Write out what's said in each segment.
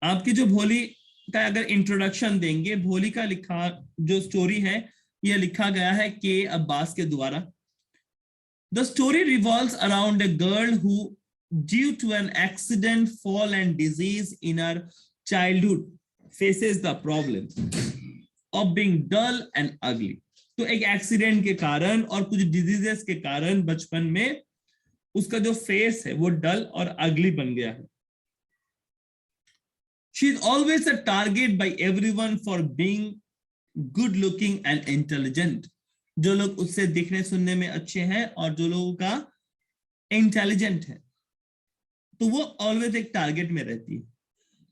आपकी जो भोली का अगर इंट्रोडक्शन देंगे, भोली का लिखा जो स्टोरी है यह लिखा गया है के अब्बास के द्वारा। The story revolves around a girl who due to an accident, fall and disease in her childhood faces the problem of being dull and ugly. तो एक एक्सीडेंट के कारण और कुछ डिजीजेस के कारण बचपन में उसका जो फेस है वो डल और अगली बन गया है। She is always a target by everyone for being good looking and intelligent. जो लोग उससे दिखने सुनने में अच्छे हैं और जो लोगों का इंटेलिजेंट है, तो वो ऑलवेज एक टारगेट में रहती है।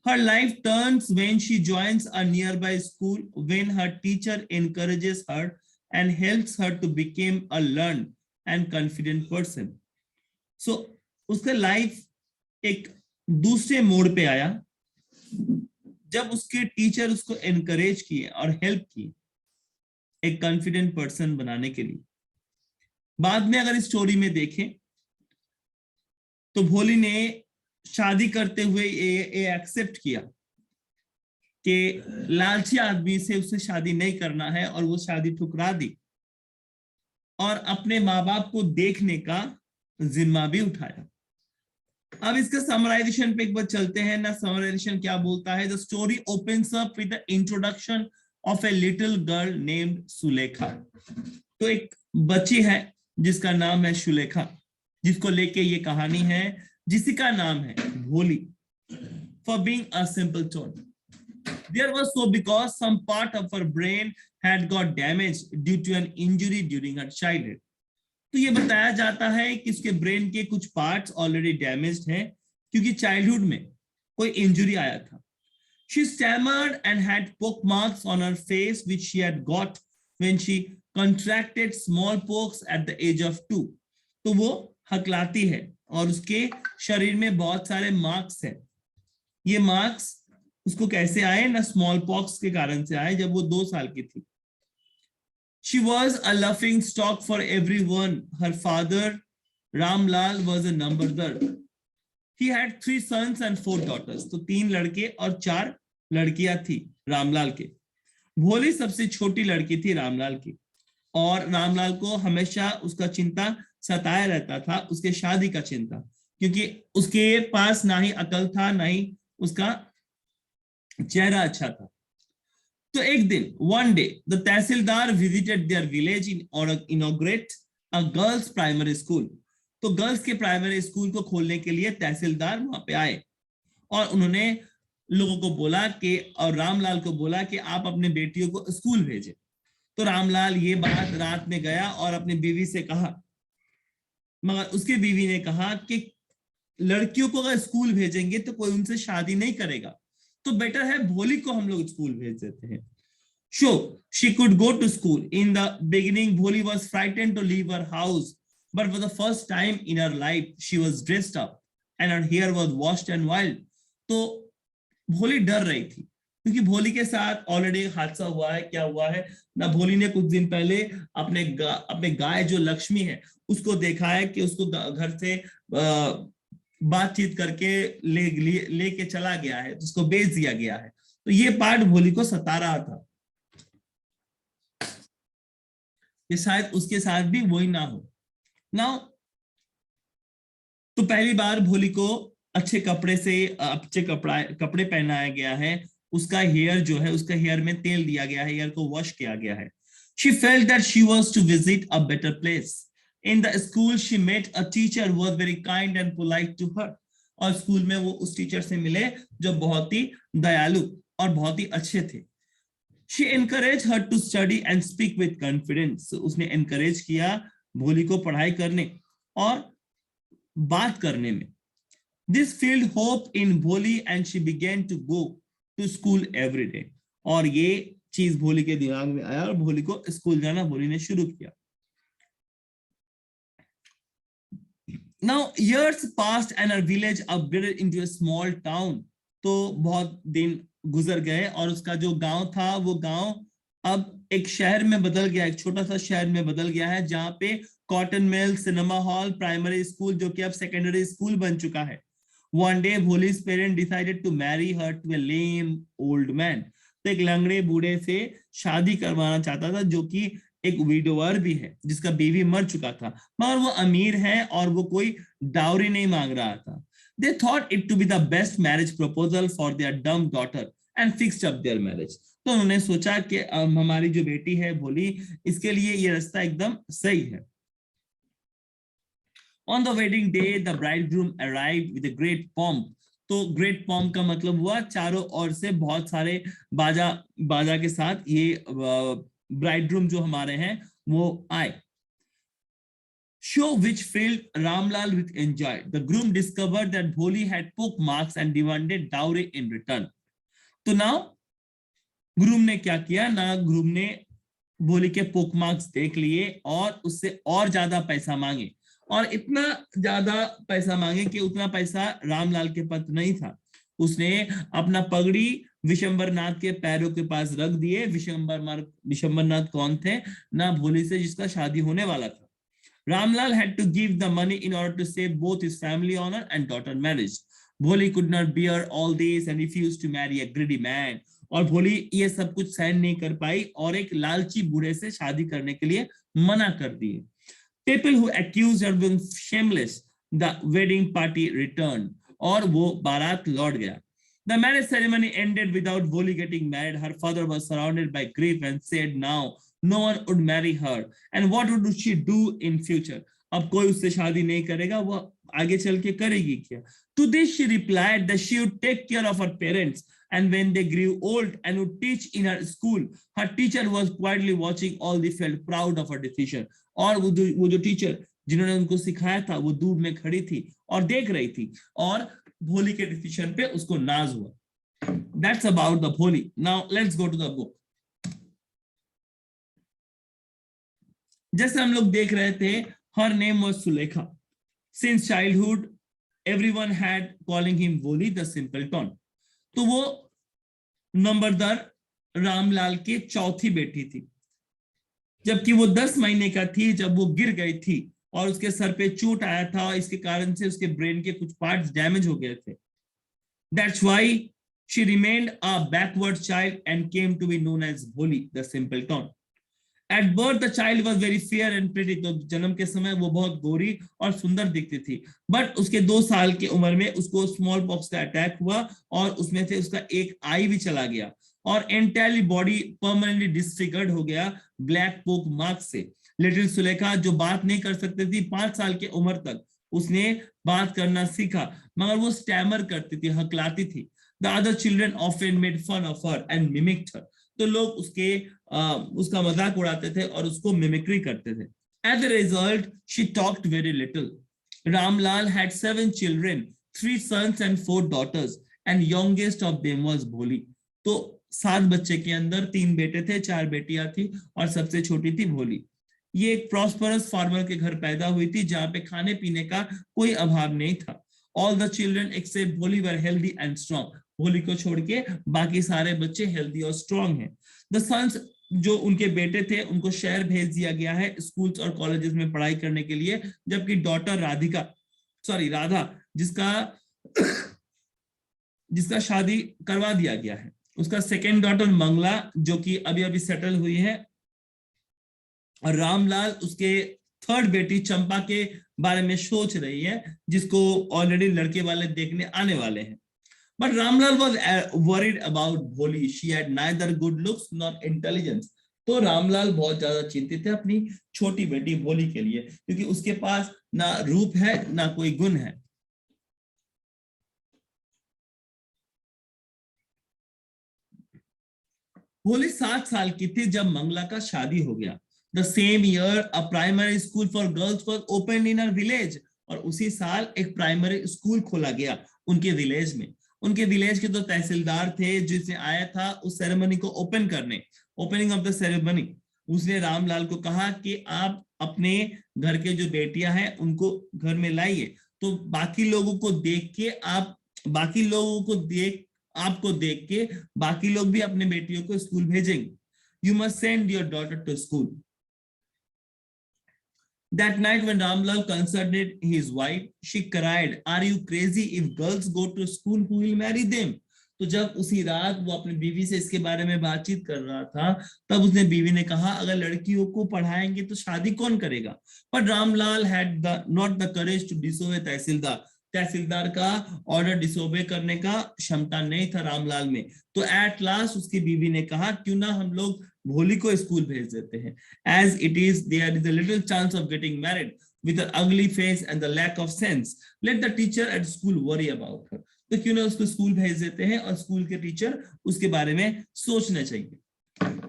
Her life turns when she joins a nearby school, when her teacher encourages her and helps her to become a learned and confident person. So उसका लाइफ एक दूसरे मोड़ पे आया जब उसके टीचर उसको एनकरेज किए और हेल्प किए एक कॉन्फिडेंट पर्सन बनाने के लिए। बाद में अगर इस स्टोरी में देखें तो भोली ने शादी करते हुए ये एक्सेप्ट किया कि लालची आदमी से उससे शादी नहीं करना है और वो शादी ठुकरा दी और अपने माँ बाप को देखने का जिम्मा भी उठाया। अब इसका समराइजेशन पे एक बार चलते हैं ना। समराइजेशन क्या बोलता है? The story opens up with the introduction of a little girl named Sulekha. तो एक बच्ची है जिसका नाम है सुलेखा, जिसको लेके ये कहानी है, जिसी का नाम है Bholi. For being a simpleton, there was so because some part of her brain had got damage due to an injury during her childhood. तो ये बताया जाता है कि उसके ब्रेन के कुछ पार्ट्स ऑलरेडी डैमेज्ड हैं क्योंकि चाइल्डहुड में कोई इंजरी आया था। She stammered and had poke marks on her face which she had got when she contracted smallpox at the age of 2. तो वो हकलाती है और उसके शरीर में बहुत सारे मार्क्स हैं। ये मार्क्स उसको कैसे आए? ना स्मॉल पॉक्स के कारण से आए जब वो 2 साल की थी। She was a laughing stock for everyone. Her father, Ramlal, was a numberder. He had 3 sons and 4 daughters. तो 3 लड़के और 4 लड़कियां थी रामलाल के। भोली सबसे छोटी लड़की थी रामलाल की और रामलाल को हमेशा उसका चिंता सताया रहता था, उसके शादी का चिंता, क्योंकि उसके पास ना ही अकल था ना ही उसका चेहरा अच्छा था। तो एक दिन, one day, the tehsildar visited their village in order to inaugurate a girls primary school. तो गर्ल्स के प्राइमरी स्कूल को खोलने के लिए तहसीलदार वहां पे आए और उन्होंने लोगों को बोला कि, और रामलाल को बोला कि आप अपने बेटियों को स्कूल भेजें। तो रामलाल ये बात रात में गया और अपनी बीवी से कहा, मगर उसकी बीवी ने कहा कि लड़कियों को अगर स्कूल भेजेंगे तो कोई उनसे शादी नहीं करेगा, तो बेटर है भोली को हम लोग स्कूल भेज देते हैं। So she could go to school. In the beginning, Bholi was frightened to leave her house, but for the first time in her life, she was dressed up and her hair was washed and wild. तो भोली डर रही थी क्योंकि भोली के साथ already एक हादसा हुआ है। क्या हुआ है ना, भोली ने कुछ दिन पहले अपने गाय जो लक्ष्मी है उसको देखा है कि उसको घर से बातचीत करके लेके चला गया है, उसको बेच दिया गया है। तो ये पार्ट भोली को सता रहा था कि शायद उसके साथ भी वही ना हो ना। तो पहली बार भोली को अच्छे कपड़े पहनाया गया है। उसका हेयर जो है, उसका हेयर में तेल दिया गया है, हेयर को वॉश किया गया है। She felt that she was to visit a better place. In the school she met a teacher who was very kind and polite to her. और स्कूल में वो उस टीचर से मिले जो बहुत ही दयालु और बहुत ही अच्छे थे। She encouraged her to study and speak with confidence. उसने encourage किया भोली को पढ़ाई करने और बात करने में। This filled hope in Bholi and she began to go to school every day. और ये चीज भोली के दिमाग में आया और भोली को स्कूल जाना भोली ने शुरू किया। Now years passed and her village upgraded into a small town. तो बहुत दिन गुजर गए और उसका जो गांव था वो गांव अब एक शहर में बदल गया, एक छोटा सा शहर में बदल गया है जहां पे cotton mill, cinema hall, primary school जो कि अब सेकेंडरी स्कूल बन चुका है, One day, Bholi's parents decided to marry her to a lame old man. तो एक लंगड़े बूढ़े से शादी करवाना चाहता था, जो कि एक विडोवर भी है, जिसका बीवी मर चुका था, मगर वो अमीर है और वो कोई डाउरी नहीं मांग रहा था. They thought it to be the best marriage proposal for their dumb daughter and fixed up their marriage. तो उन्होंने सोचा कि हमारी जो बेटी है भोली, इसके लिए ये रास्ता एकदम सही है. On the wedding day, the bridegroom arrived with a great pomp. तो great pomp का मतलब हुआ चारों ओर से बहुत सारे बाजा के साथ ये bridegroom जो हमारे हैं वो आए. Show which filled Ramlal with enjoy. The groom discovered that Bholi had poke marks and demanded dowry in return. तो now ग्रूम ने क्या किया ना, ग्रूम ने भोली के पोक मार्क्स देख लिए और उससे और ज्यादा पैसा मांगे, और इतना ज्यादा पैसा मांगे कि उतना पैसा रामलाल के पास नहीं था. उसने अपना पगड़ी विशंबरनाथ के पैरों के पास रख दिए. विशंबरनाथ कौन थे ना, भोली से जिसका शादी होने वाला था. Ramlal had to give the money in order to save both his family honor and daughter marriage. Bholi could not bear all this and refused to marry a greedy man. और भोली ये सब कुछ सहन नहीं कर पाई और एक लालची बूढ़े से शादी करने के लिए मना कर दिए. People who accused her of being shameless, the wedding party returned. और वो बारात लौट गया. The marriage ceremony ended without Bholi getting married. Her father was surrounded by grief and said now no one would marry her. And what would she do in future? अब कोई उससे शादी नहीं करेगा, वो आगे चल के करेगी क्या? To this she replied that she would take care of her parents and when they grew old and would teach in her school. Her teacher was quietly watching all the felt proud of her decision. और वो जो teacher जिन्होंने उनको सिखाया था वो दूर में खड़ी थी और देख रही थी और भोली के डिसीजन पे उसको नाज हुआ. That's about the Bholi. Now let's go to the book. जैसे हम लोग देख रहे थे, her name was Sulekha. Since childhood, everyone had calling him Bholi the simpleton. तो वो नंबरदार रामलाल की चौथी बेटी थी, जबकि वो 10 महीने का थी जब वो गिर गई थी और उसके सर पे चोट आया था और इसके कारण से उसके ब्रेन के कुछ पार्ट्स डैमेज हो गए थे. That's why she remained a backward child and came to be known as Bholi the simpleton. At birth the child was very fair and pretty. तो जन्म के समय वो बहुत गोरी और सुंदर दिखती थी, बट उसके 2 साल की उम्र में उसको स्मॉल पॉक्स का अटैक हुआ और उसमें से उसका एक आई भी चला गया और एंटायरली बॉडी परमानेंटली डिसफिगर्ड हो गया ब्लैक पोक मार्क से. लिटिल सुलेखा जो बात नहीं कर सकती थी 5 साल की उम्र तक, उसने बात करना सीखा, मगर वो स्टैमर करती थी, हकलाती थी. The other children often made fun of her and mimicked her. तो लोग उसका मजाक उड़ाते थे और उसको मिमिक्री करते थे. As a result, she talked very little. Ramlal had 7 children, 3 sons and 4 daughters, and youngest of them was Bholi. तो 7 बच्चे के अंदर 3 बेटे थे, 4 बेटियां थी और सबसे छोटी थी भोली. ये एक प्रॉस्परस फार्मर के घर पैदा हुई थी जहां पे खाने पीने का कोई अभाव नहीं था. All the children except Bholi were healthy and strong. भोली को छोड़ के बाकी सारे बच्चे हेल्दी और स्ट्रॉन्ग हैं. The sons जो उनके बेटे थे उनको शहर भेज दिया गया है स्कूल्स और कॉलेजेस में पढ़ाई करने के लिए, जबकि डॉटर राधा जिसका शादी करवा दिया गया है, उसका सेकेंड डॉटर मंगला जो कि अभी अभी सेटल हुई है, और रामलाल उसके थर्ड बेटी चंपा के बारे में सोच रही है जिसको ऑलरेडी लड़के वाले देखने आने वाले हैं. But Ramlal was worried about Bholi. She had neither good looks nor intelligence. तो रामलाल बहुत ज्यादा चिंतित थे अपनी छोटी बेटी भोली के लिए, क्योंकि उसके पास ना रूप है ना कोई गुण है. भोली 7 साल की थी जब मंगला का शादी हो गया. The same year, a primary school for girls was opened in her village. और उसी साल एक प्राइमरी स्कूल खोला गया उनके विलेज में. उनके विलेज के 2 तहसीलदार थे जिसने आया था उस सेरेमनी को ओपन करने, ओपनिंग ऑफ द सेरेमनी. उसने रामलाल को कहा कि आप अपने घर के जो बेटियां हैं उनको घर में लाइए, तो बाकी लोगों को देख के आपको देख के बाकी लोग भी अपने बेटियों को स्कूल भेजेंगे. You must send your daughter to school. That night when Ramlal consulted his wife, she cried, "Are you crazy? If girls go to school, who will marry them?" तो जब उसी रात वो अपनी बीवी से इसके बारे में बातचीत कर रहा था, तब उसने बीवी ने कहा, अगर लड़कियों को पढ़ाएंगे तो शादी कौन करेगा? पर Ramlal had the not the courage to disobey tehsildar. Tehsildar का ऑर्डर डिसोबे करने का क्षमता नहीं था रामलाल में। तो एट लास्ट उसकी बीवी ने कहा, क्यों ना हम लोग भोली को स्कूल भेज देते हैं। As it is, there is a little chance of getting married with her ugly face and the lack of sense. Let the teacher at school worry about her. तो क्यों ना उसको स्कूल भेज देते हैं और स्कूल के टीचर उसके बारे में सोचना चाहिए।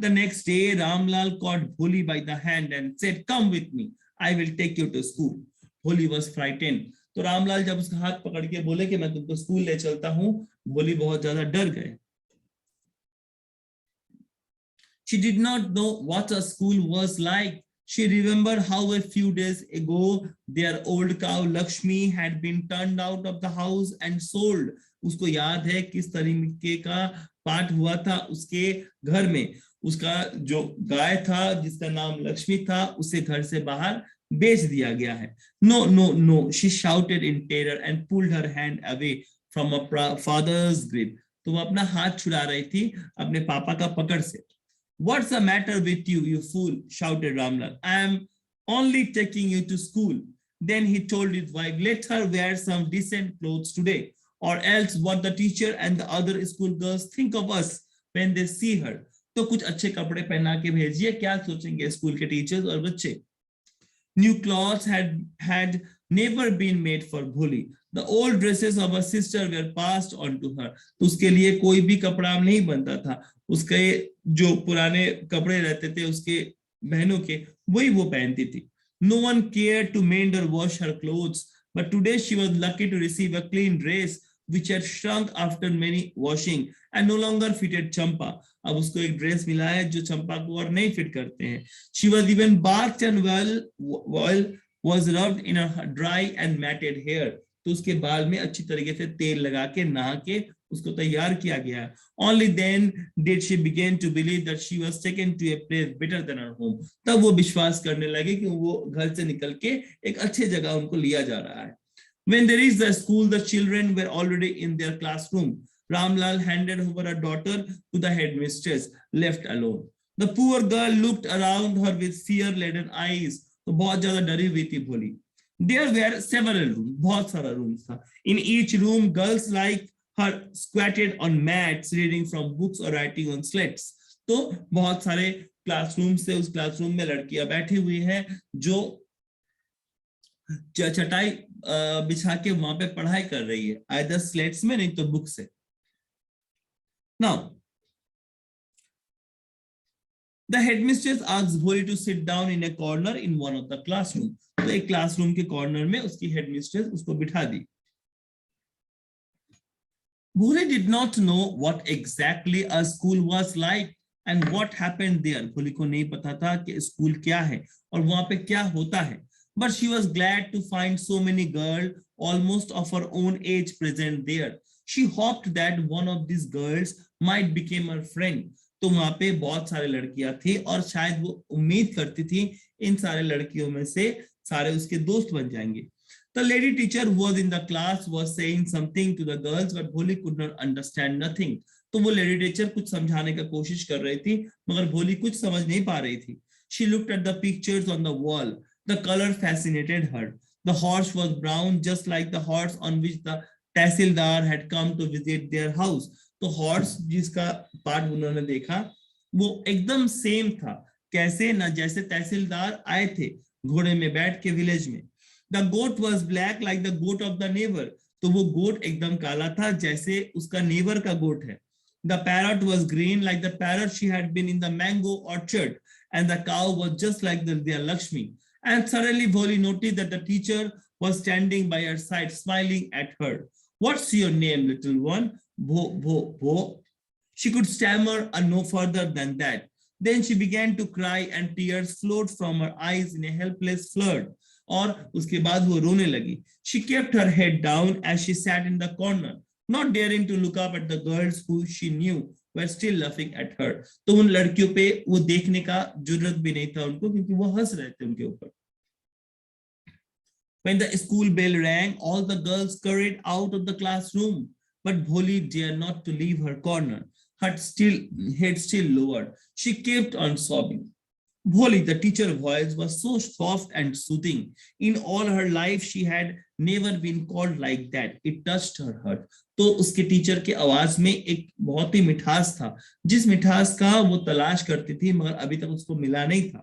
The next day, Ramlal caught Bholi by the hand and said, "Come with me. I will take you to school." Bholi was frightened. तो रामलाल जब उसका हाथ पकड़ के बोले कि मैं तुमको स्कूल ले चलता हूं, भोली बहुत ज्यादा डर गए। She did not know what a school was like. She remembered how a few days ago their old cow Lakshmi had been turned out of the house and sold. उसको याद है किस तरीके का पाठ हुआ था उसके घर में। उसका जो गाय था जिसका नाम लक्ष्मी था, उसे घर से बाहर बेच दिया गया है। No, no, no, she shouted in terror and pulled her hand away from her father's grip. तो वो अपना हाथ छुड़ा रही थी अपने पापा का पकड़ से। What's the matter with you, you fool? Shouted Ramlal. I am only taking you to school. Then he told his wife, let her wear some decent clothes today, or else what the teacher and the other school girls think of us when they see her. तो कुछ अच्छे कपड़े पहना के भेजिए, क्या सोचेंगे school के टीचर्स और बच्चे। New clothes had never been made for Bholi. The old dresses of her sister were passed on to her. तो उसके लिए कोई भी कपड़ा नहीं बनता था, उसके जो पुराने कपड़े रहते थे उसके बहनों के, वही वो पहनती थी। No one cared to mend or wash her clothes, but today she was lucky to receive a clean dress which had shrunk after many washing and no longer fitted Champa. अब उसको एक ड्रेस मिला है जो चंपा को और नहीं fit करते हैं। She was even bathed and well was rubbed in her dry and matted hair. तो उसके बाल में अच्छी तरीके से तेल लगा के नहा के उसको तैयार किया गया। Only then did she begin to believe that she was taken to a place better than her home. तब वो विश्वास करने लगे कि वो घर से निकल के एक अच्छे जगह उनको लिया जा रहा है। When they reached the school, the children were already in their classroom. Ramlal handed over her daughter to the headmistress, left alone. The poor girl looked around her with fear-laden eyes. तो बहुत ज्यादा डरी हुई थी भोली। There were several rooms, बहुत सारा rooms था। In each room, girls like her squatted on mats, reading from books or writing on slates. तो बहुत सारे क्लासरूम से उस क्लासरूम में लड़कियां बैठी हुई हैं जो चटाई बिछा के वहां पे पढ़ाई कर रही है, आइदर स्लेट्स में नहीं तो बुक से। Now, the headmistress asked Bholi to sit down in a corner in one of the classroom. तो एक क्लासरूम के कॉर्नर में उसकी हेडमिस्ट्रेस उसको बिठा दी। Bholi did not know what exactly a school was like and what happened there. भोली को नहीं पता था कि स्कूल क्या है और वहां पे क्या होता है। But she was glad to find so many girls, almost of her own age, present there. She hoped that one of these girls might become her friend. तो वहां पे बहुत सारे लड़कियां थी और शायद वो उम्मीद करती थी इन सारे लड़कियों में से सारे उसके दोस्त बन जाएंगे। The lady teacher who was in the class was saying something to the girls, but Bholi could not understand nothing. तो वो लेडी टीचर कुछ समझाने का कोशिश कर रही थी, मगर भोली कुछ समझ नहीं पा रही थी। She looked at the pictures on the wall. The color fascinated her. The horse was brown, just like the horse on which the tehsildar had come to visit their house. तो हॉर्स जिसका part उन्होंने देखा वो एकदम same था, कैसे ना जैसे तहसीलदार आए थे घोड़े में बैठ के विलेज में। The goat was black like the goat of the neighbor. तो वो गोट एकदम काला था जैसे उसका नेबर का गोट है। The parrot was green like the parrot she had been in the mango orchard, and the cow was just like their Lakshmi. And suddenly Bholi noticed that the teacher was standing by her side, smiling at her. What's your name, little one? Bho. She could stammer no further than that. Then she began to cry and tears flowed from her eyes in a helpless flood. और उसके बाद वो रोने लगी। She kept her head down as she sat in the corner, not daring to look up at the girls who she knew were still laughing at her. तो उन लड़कियों पे वो देखने का जुर्रत भी नहीं था उनको, क्योंकि वो हंस रहे थे उनके ऊपर। When the school bell rang, all the girls scurried out of the classroom. But Bholi dared not to leave her corner, head still lowered. She kept on sobbing. Bholi, the teacher's voice was so soft and soothing. In all her life, she had never been called like that. It touched her heart. तो उसके teacher के आवाज में एक बहुत ही मिठास था, जिस मिठास का वो तलाश करती थी मगर अभी तक उसको मिला नहीं था.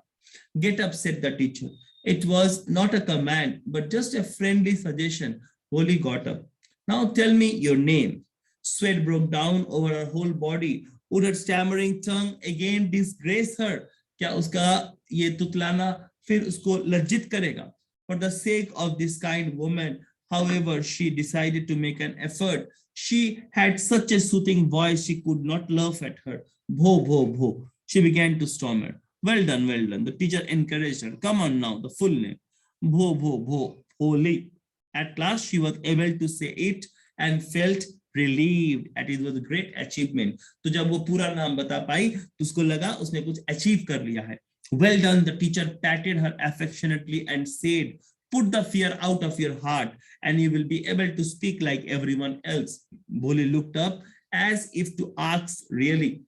Get up, said the teacher. It was not a command, but just a friendly suggestion. Bholi got up. Now tell me your name. Sweat broke down over her whole body. Would her stammering tongue again disgrace her? क्या उसका ये तुतलाना फिर उसको लज्जित करेगा? For the sake of this kind woman, however, she decided to make an effort. She had such a soothing voice, she could not laugh at her. Bho, bho, bho. She began to stammer. Well done, well done. The teacher encouraged her. Come on now, the full name. Bho, bho, bho, Bholi. At last, she was able to say it and felt relieved. It was a great achievement. तो जब वो पूरा नाम बता पाई तो उसको लगा उसने कुछ अचीव कर लिया है. Well done. The teacher patted her affectionately and said, put the fear out of your heart and you will be able to speak like everyone else. Bholi looked up as if to ask, really?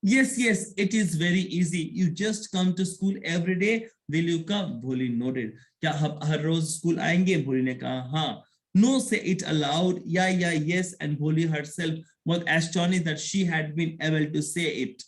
Yes, yes, it is very easy. You just come to school every day. Will you come? Bholi nodded. क्या हर रोज school आएंगे? भोली ने कहा हाँ. No, say it aloud. Yeah, yes. And Bholi herself was astonished that she had been able to say it.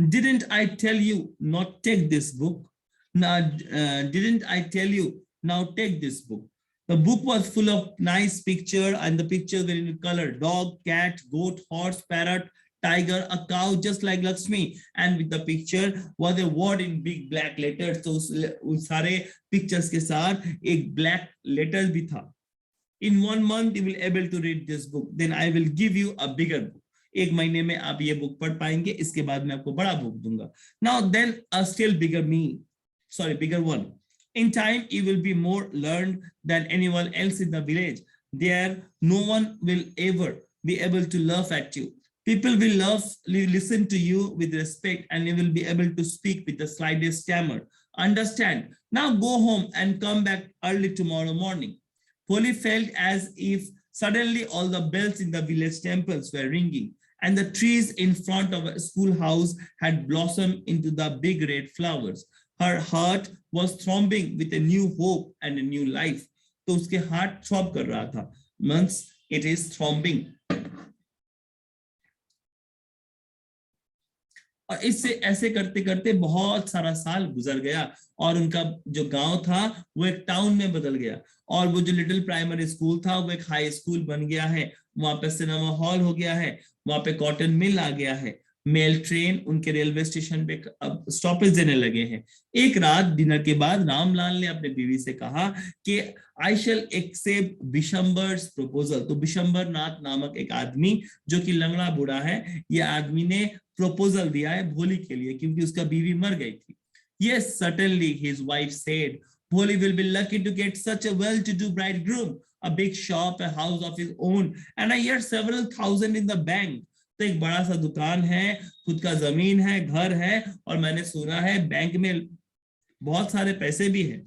Didn't I tell you not take this book? Now, didn't I tell you now take this book? The book was full of nice pictures and the pictures were in color: dog, cat, goat, horse, parrot, tiger, a cow, just like Lakshmi. And with the picture was a word in big black letters. So उस सारे pictures के साथ एक black letters भी था. In 1 month you will able to read this book. Then I will give you a bigger book. एक महीने में आप ये बुक पढ़ पाएंगे, इसके बाद मैं आपको बड़ा बुक दूंगा. Now then a still bigger one. In time you will be more learned than anyone else in the village. There no one will ever be able to laugh at you. People will listen to you with respect and you will be able to speak with the slightest stammer. Understand? Now go home and come back early tomorrow morning. Bholi felt as if suddenly all the bells in the village temples were ringing and the trees in front of a schoolhouse had blossomed into the big red flowers. Her heart was throbbing with a new hope and a new life. तो उसके heart throb कर रहा था. Means it is throbbing. और इससे ऐसे करते करते बहुत सारा साल गुजर गया और उनका जो गांव था वो एक टाउन में बदल गया और वो जो लिटिल प्राइमरी स्कूल था वो एक हाई स्कूल बन गया है. वहां पे सिनेमा हॉल हो गया है, वहां पे कॉटन मिल आ गया है, मेल ट्रेन उनके रेलवे स्टेशन पे अब स्टॉपेज देने लगे हैं. एक रात डिनर के बाद रामलाल ने अपने बीवी से कहा कि आई शैल एक्सेप्ट बिशंबर्स प्रपोजल. तो बिशंबर नाथ नामक एक आदमी जो कि लंगड़ा बूढ़ा है, ये आदमी ने प्रपोजल दिया है भोली के लिए क्योंकि उसका बीवी मर गई थी. Yes, certainly, his wife said. Bholi will be lucky to get such a well-to-do bridegroom, a big shop, a house of his own, and I hear several thousand in the bank. तो एक बड़ा सा दुकान है, खुद का जमीन है, घर है और मैंने सुना है बैंक में बहुत सारे पैसे भी हैं.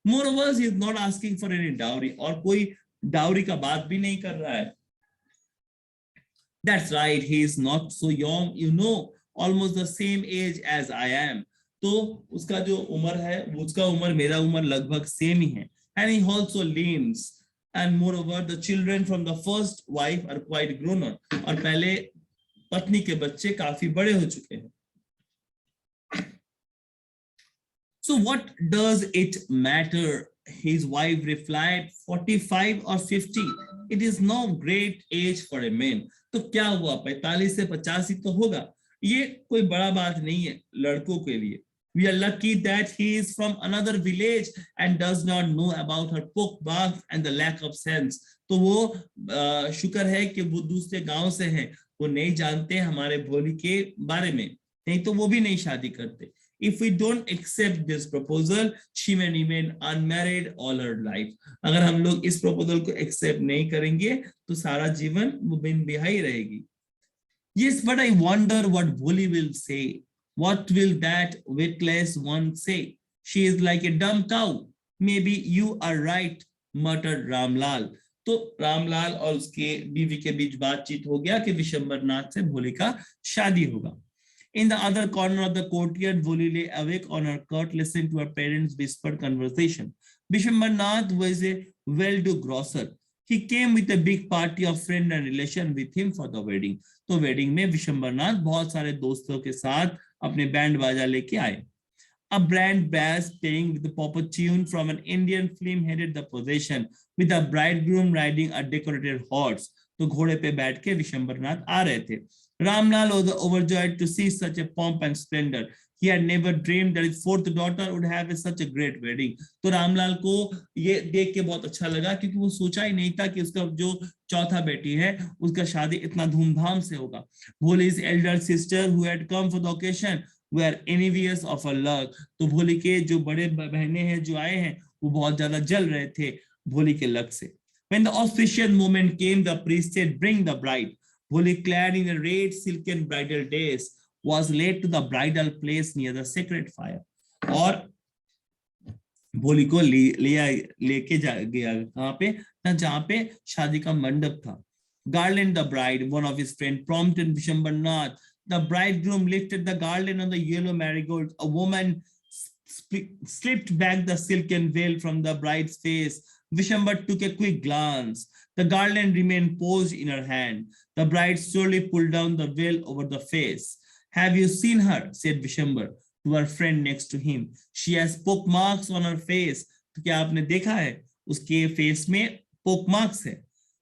Moreover, he is not asking for any dowry और कोई डाउरी का बात भी नहीं कर रहा है. That's right, he is not so young, you know, almost the same age as I am. तो उसका जो उम्र है, उसका उम्र मेरा उम्र लगभग सेम ही है. And he also leans. And moreover, the children from the first wife are quite grown up. और पहले पत्नी के बच्चे काफी बड़े हो चुके हैं. So what does it matter? His wife replied, 45 or 50. It is no great age for a man. तो क्या हुआ, 45 से 50 ही तो होगा. ये कोई बड़ा बात नहीं है लड़कों के लिए. We are lucky that he is from another village and does not know about her poke bath and the lack of sense. तो वो शुक्र है कि वो दूसरे गांव से हैं, वो नहीं जानते हमारे भोली के बारे में, नहीं तो वो भी नहीं शादी करते. If we don't accept this proposal, she may remain unmarried all her life. अगर हम लोग इस proposal को accept नहीं करेंगे तो सारा जीवन वो बिन ब्याह ही रहेगी. Yes, but I wonder what Bholi will say. What will that witless one say? She is like a dumb cow. Maybe you are right, muttered Ramlal. तो रामलाल और उसके बीवी के बीच बातचीत हो गया कि विशंबरनाथ से भोली का शादी होगा. In the other corner of the courtyard, Voli lay awake on her cot, listening to her parents' whispered conversation. Vishwambarnath was a well-to grocer. He came with a big party of friends and relations with him for the wedding. तो wedding में विशंबरनाथ बहुत सारे दोस्तों के साथ अपने band बाजा लेके आए. A brand bass playing with the proper tune from an Indian film headed the procession with the bridegroom riding a decorated horse. तो घोड़े पे बैठ के विशंबरनाथ आ रहे थे. Ramlal was overjoyed to see such a pomp and splendor. He had never dreamed that his fourth daughter would have such a great wedding. तो रामलाल को ये देख के बहुत अच्छा लगा क्योंकि वो सोचा ही नहीं था कि उसका जो चौथा बेटी है उसका शादी इतना धूमधाम से होगा. Bholi's elder sister who had come for the occasion were envious of her luck. तो भोली के जो बड़े बहनें हैं जो आए हैं वो बहुत ज्यादा जल रहे थे भोली के लक से. When the auspicious moment came, the priest said, "Bring the bride." Bholi, clad in a red silken bridal dress, was led to the bridal place near the sacred fire. और भोली को लेके गया कहाँ पे ना जहाँ पे शादी का मंडप था. Garland the bride, one of his friends prompted Vishwambarnath. The bridegroom lifted the garland on the yellow marigold. A woman slipped back the silken veil from the bride's face. Vishwambar took a quick glance. The garland remained posed in her hand. The bride slowly pulled down the veil over the face. Have you seen her? Said Vishwambar to her friend next to him. She has poke marks on her face. तो क्या आपने देखा है उसके face में poke marks है.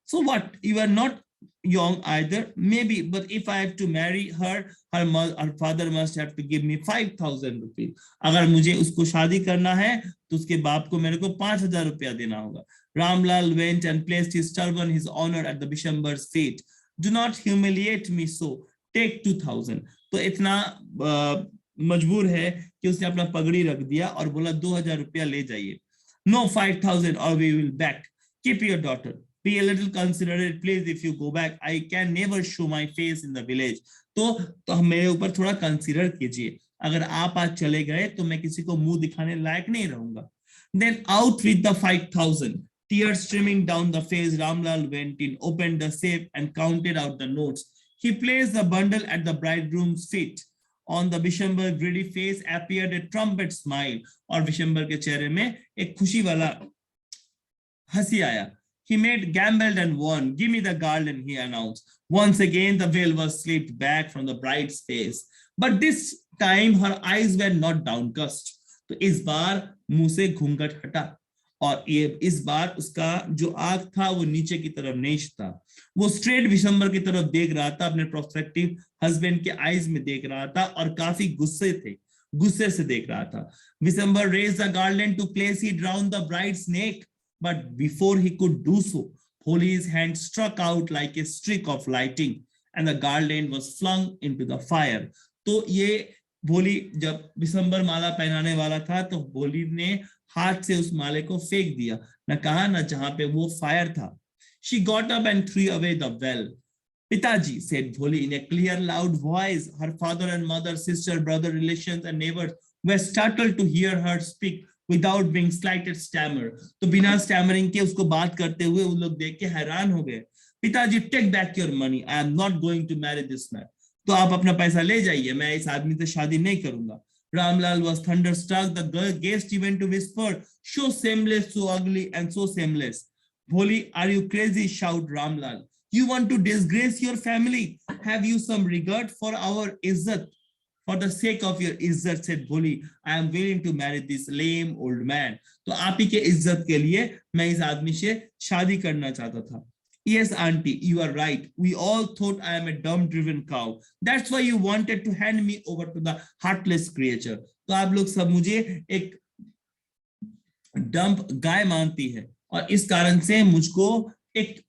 So what? You are not young either, maybe, but if I have to marry her, her father must have to give me 5,000 rupees. अगर मुझे उसको शादी करना है तो उसके बाप को मेरे को 5,000 रुपया देना होगा. Ramlal went and placed his turban, his honor, at the Vishwambar's feet. Do not humiliate me so. Take 2,000. तो इतना मजबूर है कि उसने अपना पगड़ी रख दिया और बोला 2,000 रुपया ले जाइए. No, 5,000 or we will back. Keep your daughter. Be a little considerate, please. If you go back, I can never show my face in the village. तो मेरे ऊपर थोड़ा कंसीडर कीजिए. अगर आप आज चले गए तो मैं किसी को मुंह दिखाने लायक नहीं रहूंगा. Then out with the 5,000. Tears streaming down the face, Ramlal went in, opened the safe and counted out the notes. He placed the bundle at the bridegroom's feet. On the Vishwambar greedy face appeared a trumpet smile. और विशंबर के चेहरे में एक खुशी वाला हंसी आया. He made gambled and won. Give me the garland, he announced. Once again, the veil was slipped back from the bride's face. But this time, her eyes were not downcast. तो इस बार मुंह से घूंघट हटा और ये इस बार उसका जो आंख था वो नीचे की तरफ नहीं था. वो स्ट्रेट विशंबर की तरफ देख रहा था, अपने प्रोस्पेक्टिव हस्बैंड के आईज में देख रहा था और काफी गुस्से से देख रहा था. Vishambar raised the garland to place it round the bride's neck. But before he could do so, Bholi's hand struck out like a streak of lightning, and the garland was flung into the fire. तो ये भोली जब विशंबर माला पहनाने वाला था तो भोली ने हाथ से उस माले को फेंक दिया, न कहा न जहां पे वो फायर था. She got up and threw away the well. Pitaji, said Bholi in a clear, loud voice. Her father and mother, sister, brother, relations, and neighbors were startled to hear her speak without being slighted stammer. तो बिना stammering के उसको बात करते हुए वो लोग देख के हैरान हो गए. पिताजी, take back your money. I am not going to marry this man. तो आप अपना पैसा ले जाइए, मैं इस आदमी से शादी नहीं करूंगा. Ramlal was thunderstruck. The guest even to whisper, so shameless, so ugly, and so shameless. Bholi, are you crazy? Shout Ramlal. You want to disgrace your family? Have you some regard for our izzat? For the sake of your izzat, said Bholi, I am willing to marry this lame old man. तो आप ही के इज्जत के लिए मैं इस आदमी से शादी करना चाहता था. Yes, auntie, you are right. We all thought I am a dumb-driven cow. That's why you wanted to hand me over to the heartless creature. तो आप लोग सब मुझे एक डंप गाय मानती है और इस कारण से मुझको एक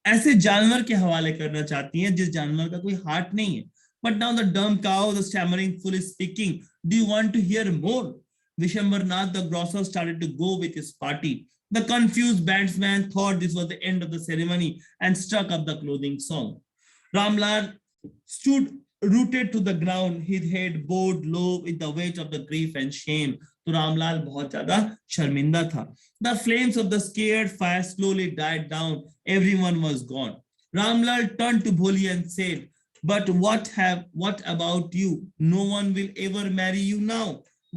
ऐसे जानवर के हवाले करना चाहती हैं जिस जानवर का कोई हार्ट नहीं है. But now the dumb cow, the stammering fool is speaking. Do you want to hear more? Vishwambarnath, the grocer, started to go with his party. The confused bandsman thought this was the end of the ceremony and struck up the closing song. Ramlal stood rooted to the ground, his head bowed low with the weight of the grief and shame. तो रामलाल बहुत ज्यादा शर्मिंदा था। The flames of the scared fire slowly died down. Everyone was gone. Ramlal turned to Bholi and said, "But what about you? No one will ever marry you now.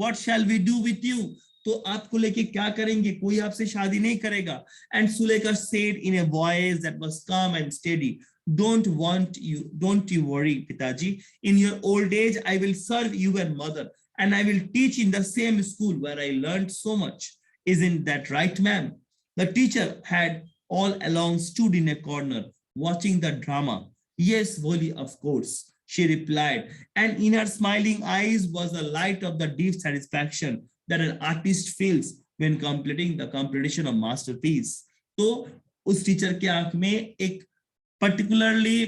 What shall we do with you?" तो आपको लेके क्या करेंगे, कोई आपसे शादी नहीं करेगा। And Sulekha said in a voice that was calm and steady, don't you worry, Pitaji. In your old age, I will serve you and mother, and I will teach in the same school where I learned so much. Isn't that right, ma'am? The teacher had all along stood in a corner, watching the drama. Yes, Bholi, of course, she replied, and in her smiling eyes was the light of the deep satisfaction that an artist feels when completing the completion of masterpiece. तो उस teacher के आंख में एक particularly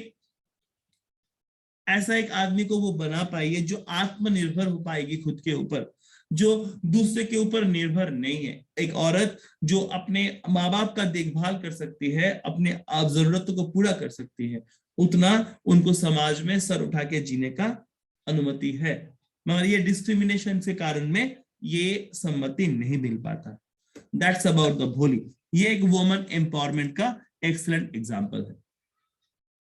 ऐसा एक आदमी को वो बना पाई है जो आत्मनिर्भर हो पाएगी खुद के ऊपर, जो दूसरे के ऊपर निर्भर नहीं है। एक औरत जो अपने माँ बाप का देखभाल कर सकती है, अपने आप जरूरतों को पूरा कर सकती है, उतना उनको समाज में सर उठा के जीने का अनुमति है। मगर ये डिस्क्रिमिनेशन के कारण में ये सम्मति नहीं मिल पाता। दैट्स अबाउट द भोली। ये एक वुमन एम्पावरमेंट का एक्सीलेंट एग्जांपल है।